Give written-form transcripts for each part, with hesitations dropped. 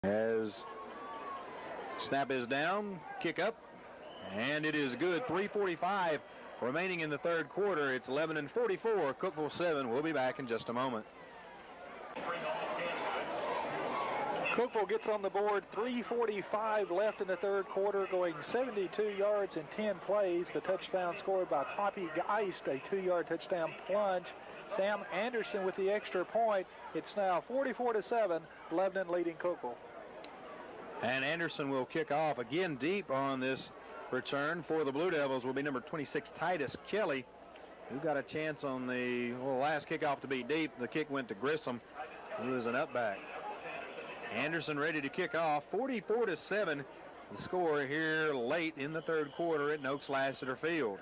As snap is down, kick up, and it is good. 3:45 remaining in the third quarter. It's 11-44, Cookeville 7. We'll be back in just a moment. Cookeville gets on the board. 3:45 left in the third quarter, going 72 yards in 10 plays. The touchdown scored by Poppy Geist, a 2-yard touchdown plunge. Sam Anderson with the extra point. It's now 44-7, Lebanon leading Cookeville. And Anderson will kick off again deep on this return for the Blue Devils. Will be number 26, Titus Kelly, who got a chance on the last kickoff to be deep. The kick went to Grissom, who is an upback. Anderson ready to kick off. 44-7, the score here late in the third quarter at Noakes Lassiter Field.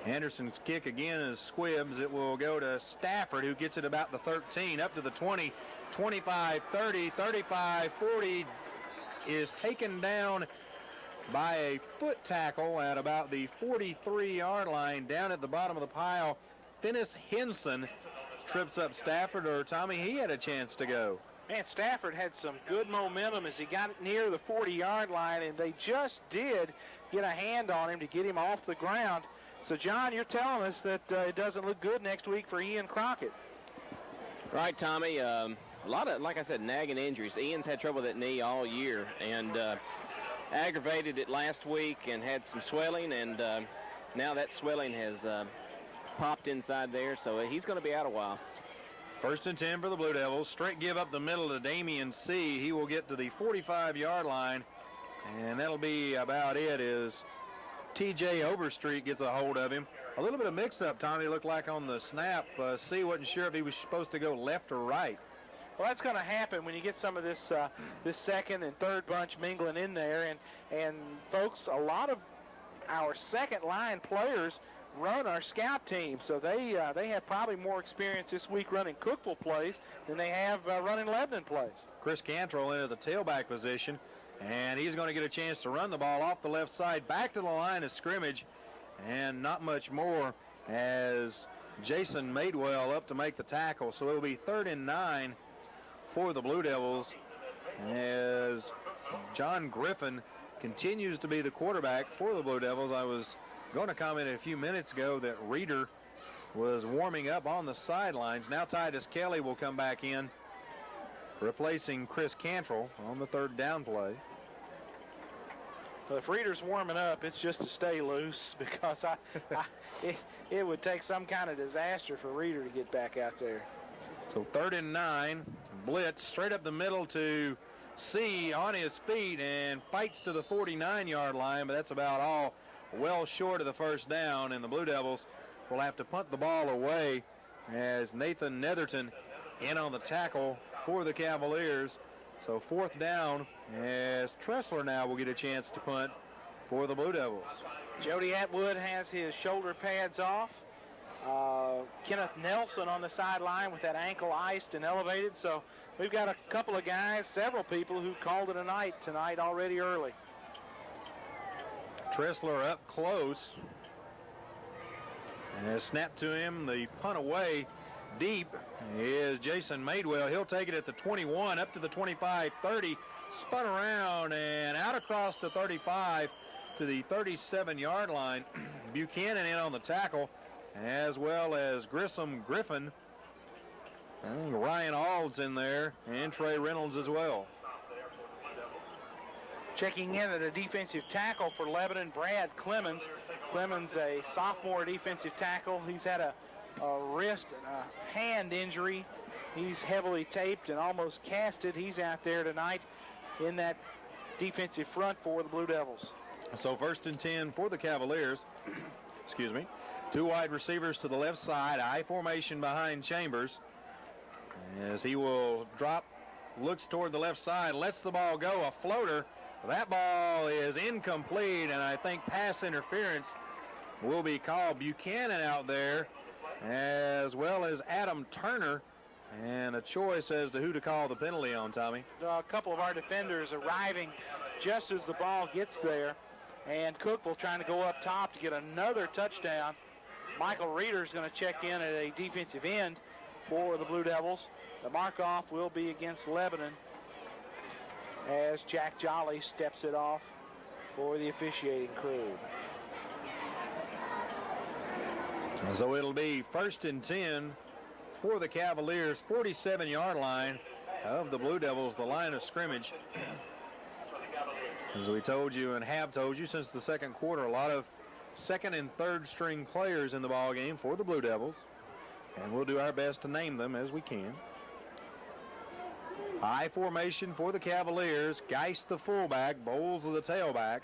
Anderson's kick again is squibs. It will go to Stafford, who gets it about the 13, up to the 20, 25, 30, 35, 40, is taken down by a foot tackle at about the 43-yard line. Down at the bottom of the pile, Finis Henson trips up Stafford, or Tommy, he had a chance to go. Man, Stafford had some good momentum as he got near the 40-yard line, and they just did get a hand on him to get him off the ground. So, John, you're telling us that it doesn't look good next week for Ian Crockett. Right, Tommy. A lot of, like I said, nagging injuries. Ian's had trouble with that knee all year, and aggravated it last week and had some swelling, and now that swelling has popped inside there, so he's going to be out a while. 1st and 10 for the Blue Devils. Straight give up the middle to Damian C. He will get to the 45-yard line, and that'll be about it as T.J. Overstreet gets a hold of him. A little bit of mix-up, Tommy, looked like on the snap. C wasn't sure if he was supposed to go left or right. Well, that's going to happen when you get some of this this second and third bunch mingling in there. And folks, a lot of our second-line players run our scout team, so they have probably more experience this week running Cookeville plays than they have running Lebanon plays. Chris Cantrell into the tailback position, and he's going to get a chance to run the ball off the left side back to the line of scrimmage, and not much more as Jason Madewell up to make the tackle. So it'll be 3rd and 9 for the Blue Devils as John Griffin continues to be the quarterback for the Blue Devils. I was going to comment a few minutes ago that Reeder was warming up on the sidelines. Now Titus Kelly will come back in, replacing Chris Cantrell on the 3rd down play. Well, if Reeder's warming up, it's just to stay loose, because it would take some kind of disaster for Reeder to get back out there. So 3rd and 9, blitz straight up the middle to C on his feet and fights to the 49-yard line, but that's about all. Well short of the first down, and the Blue Devils will have to punt the ball away as Nathan Netherton in on the tackle for the Cavaliers. So 4th down as Tressler now will get a chance to punt for the Blue Devils. Jody Atwood has his shoulder pads off. Kenneth Nelson on the sideline with that ankle iced and elevated. So we've got a couple of guys, several people who called it a night tonight already early. Tressler up close. And a snap to him. The punt away deep is Jason Madewell. He'll take it at the 21, up to the 25, 30, spun around and out across the 35 to the 37-yard line. Buchanan in on the tackle, as well as Grissom Griffin. And Ryan Ald's in there, and Trey Reynolds as well. Checking in at a defensive tackle for Lebanon, Brad Clemens. Clemens, a sophomore defensive tackle. He's had a wrist and a hand injury. He's heavily taped and almost casted. He's out there tonight in that defensive front for the Blue Devils. So 1st and 10 for the Cavaliers. Excuse me. 2 wide receivers to the left side. I formation behind Chambers. As he will drop, looks toward the left side, lets the ball go. A floater. That ball is incomplete, and I think pass interference will be called. Buchanan out there, as well as Adam Turner, and a choice as to who to call the penalty on, Tommy. A couple of our defenders arriving just as the ball gets there, and Cookeville trying to go up top to get another touchdown. Michael Reeder's going to check in at a defensive end for the Blue Devils. The mark-off will be against Lebanon as Jack Jolly steps it off for the officiating crew. So it'll be 1st and 10 for the Cavaliers, 47-yard line of the Blue Devils, the line of scrimmage. As we told you and have told you since the second quarter, a lot of second and third string players in the ball game for the Blue Devils, and we'll do our best to name them as we can. I formation for the Cavaliers. Geist the fullback, Bowles the tailback.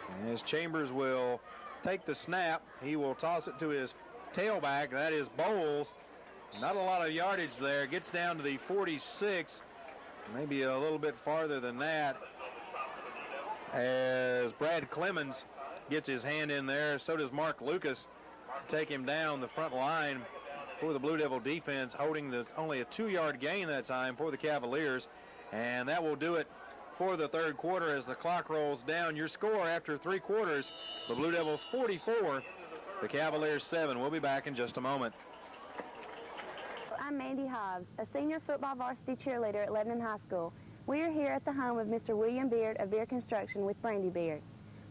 And as Chambers will take the snap, he will toss it to his tailback. That is Bowles. Not a lot of yardage there. Gets down to the 46, maybe a little bit farther than that, as Brad Clemens gets his hand in there. So does Mark Lucas to take him down the front line for the Blue Devil defense, holding only a 2-yard gain that time for the Cavaliers. And that will do it for the third quarter as the clock rolls down. Your score after 3 quarters, the Blue Devils 44, the Cavaliers 7. We'll be back in just a moment. I'm Mandy Hobbs, a senior football varsity cheerleader at Lebanon High School. We are here at the home of Mr. William Beard of Beard Construction with Brandy Beard.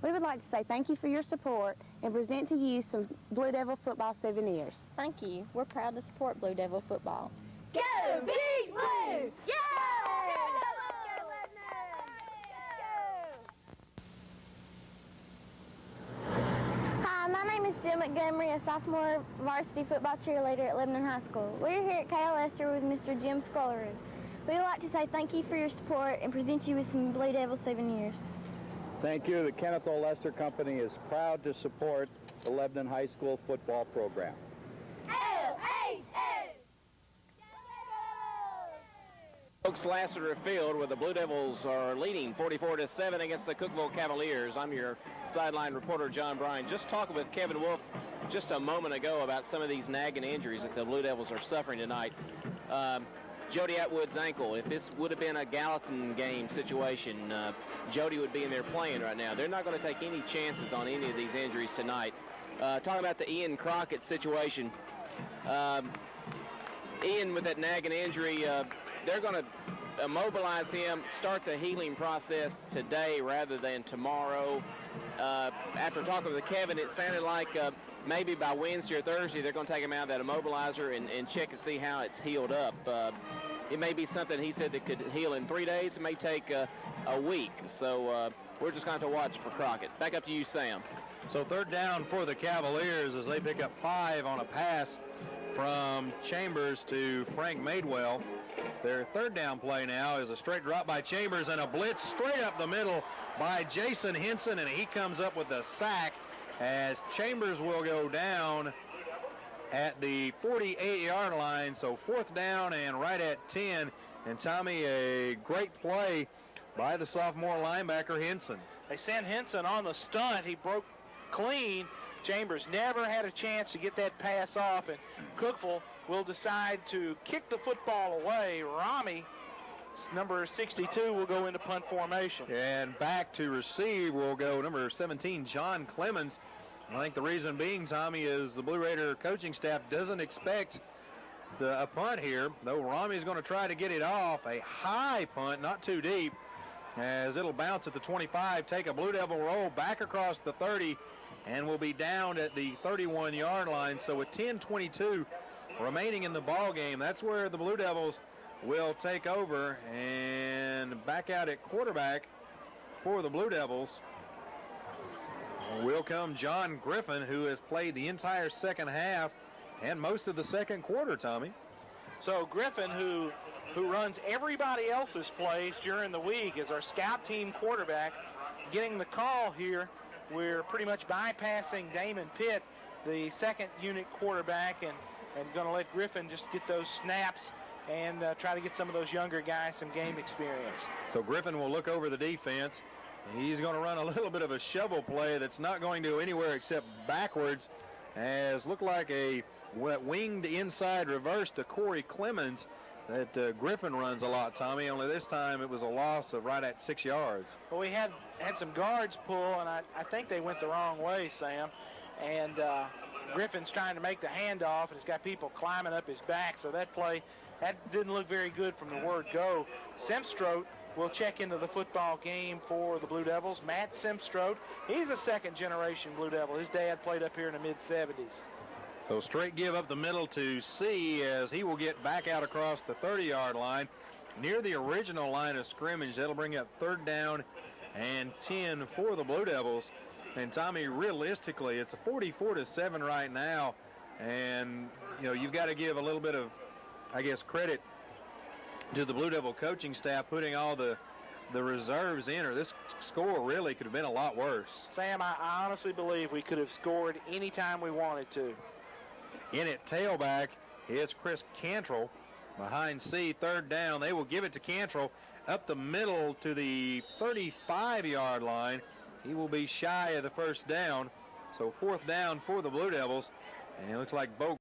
We would like to say thank you for your support and present to you some Blue Devil football souvenirs. Thank you. We're proud to support Blue Devil football. Go Big Blue! Yeah! Hi, my name is Jill Montgomery, a sophomore varsity football cheerleader at Lebanon High School. We're here at Kale Lester with Mr. Jim Scullery. We would like to say thank you for your support and present you with some Blue Devil souvenirs. Thank you. The Kenneth O. Lester Company is proud to support the Lebanon High School football program. LHS! Oaks Lassiter Field, where the Blue Devils are leading 44-7 against the Cookeville Cavaliers. I'm your sideline reporter, John Bryan. Just talking with Kevin Wolf just a moment ago about some of these nagging injuries that the Blue Devils are suffering tonight. Jody Atwood's ankle, if this would have been a Gallatin game situation, Jody would be in there playing right now. They're not going to take any chances on any of these injuries tonight. Talking about the Ian Crockett situation, Ian with that nagging injury, they're going to immobilize him, start the healing process today rather than tomorrow. After talking with Kevin, it sounded like maybe by Wednesday or Thursday they're going to take him out of that immobilizer and check and see how it's healed up. It may be something he said that could heal in 3 days. It may take a week. So we're just going to have to watch for Crockett. Back up to you, Sam. So third down for the Cavaliers as they pick up 5 on a pass from Chambers to Frank Madewell. Their third down play now is a straight drop by Chambers and a blitz straight up the middle by Jason Henson, and he comes up with a sack as Chambers will go down at the 48-yard line. So fourth down and right at 10. And Tommy, a great play by the sophomore linebacker Henson. They sent Henson on the stunt. He broke clean. Chambers never had a chance to get that pass off, and Cookeville will decide to kick the football away. Rami, number 62, will go into punt formation. And back to receive will go number 17, John Clemens. I think the reason being, Tommy, is the Blue Raider coaching staff doesn't expect a punt here, though Rami's going to try to get it off. A high punt, not too deep, as it'll bounce at the 25, take a Blue Devil roll back across the 30, and will be down at the 31-yard line. So with 10:22 remaining in the ball game, that's where the Blue Devils will take over, and back out at quarterback for the Blue Devils will come John Griffin, who has played the entire second half and most of the second quarter, Tommy. So Griffin, who runs everybody else's plays during the week, is our scout team quarterback, getting the call here. We're pretty much bypassing Damon Pitt, the second unit quarterback, and going to let Griffin just get those snaps and try to get some of those younger guys some game experience. So Griffin will look over the defense. He's going to run a little bit of a shovel play that's not going to anywhere except backwards, as looked like a winged inside reverse to Corey Clemens that Griffin runs a lot, Tommy, only this time it was a loss of right at 6 yards. Well, we had some guards pull, and I think they went the wrong way, Sam. And Griffin's trying to make the handoff, and he's got people climbing up his back, so that play That didn't look very good from the word go. Semstroth will check into the football game for the Blue Devils. Matt Semstroth, he's a second-generation Blue Devil. His dad played up here in the mid-'70s. So straight give up the middle to C as he will get back out across the 30-yard line near the original line of scrimmage. That'll bring up 3rd down and 10 for the Blue Devils. And Tommy, realistically, it's a 44-7 right now. And, you know, you've got to give a little bit of, I guess, credit to the Blue Devil coaching staff putting all the reserves in, or this score really could have been a lot worse. Sam, I honestly believe we could have scored any time we wanted to. In at tailback is Chris Cantrell behind C, 3rd down. They will give it to Cantrell up the middle to the 35-yard line. He will be shy of the 1st down. So 4th down for the Blue Devils. And it looks like Bo